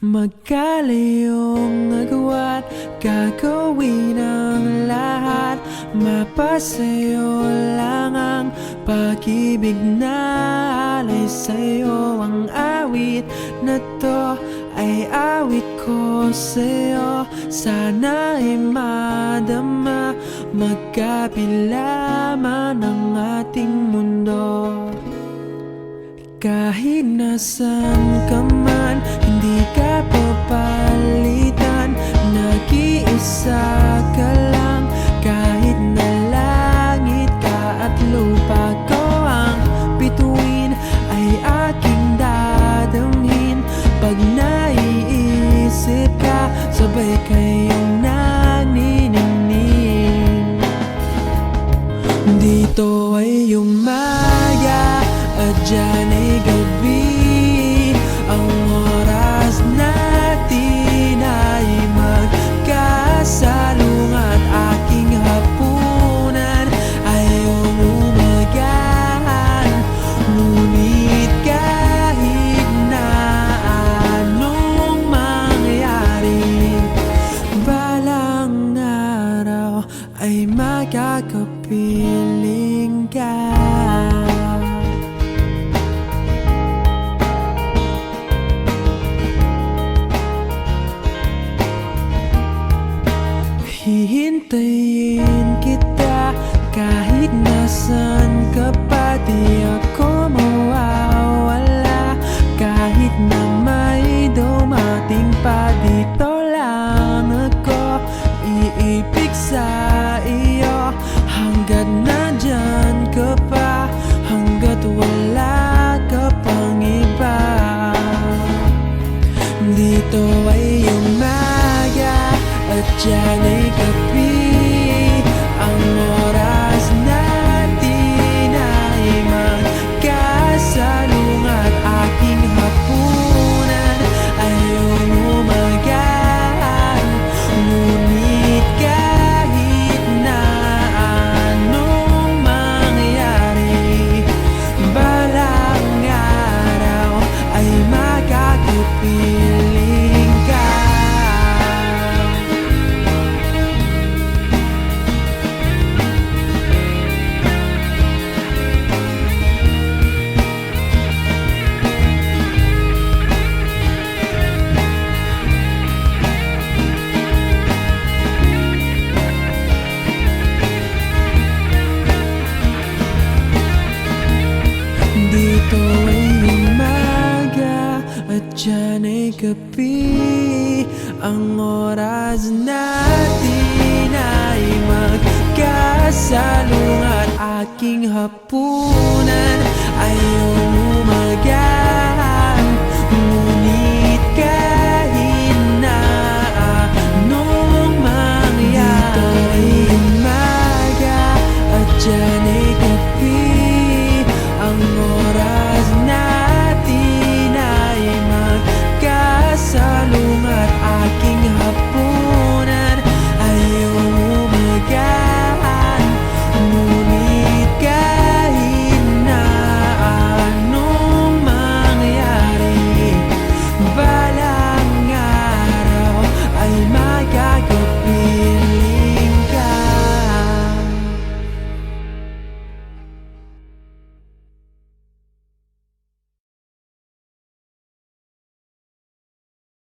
Magkalayong nagawa't gagawin ang lahat. Mapasayo lang ang pag-ibig na alay sa'yo. Ang awit na to ay awit ko sa'yo. Sana ay madama, magkapila man ang ating mundo. Kahit nasan ka man, hindi ka papalitan. Nag-iisa ka lang, kahit na langit ka at lupa ko ang bituin, ay aking dadamhin. Pag naiisip ka, sabay kayong naniningning. Dito ay umaga at dyan ay gabi. Ang oras natin ay magkasalung at aking hapunan ay umagahan. Ngunit kahit na anong mangyari, balang araw ay magkakapiling ka. Hihintayin kita kahit nasan ka pa. Di ako mawawala kahit na may dumating pa. Dito lang ako iibig sa iyo hanggat nandyan ka pa, hanggat wala ka pang iba. Dito ay umaga at dyan ay gabi. Ang oras natin ay magkasalung at aking hapunan ay umagahan. Ngunit kahit na anong mangyari, balang araw ay magkakapiling ka. Dito ay umaga at dyan ay gabi. Ang oras natin ay magkasalung at aking hapunan ay umagahan.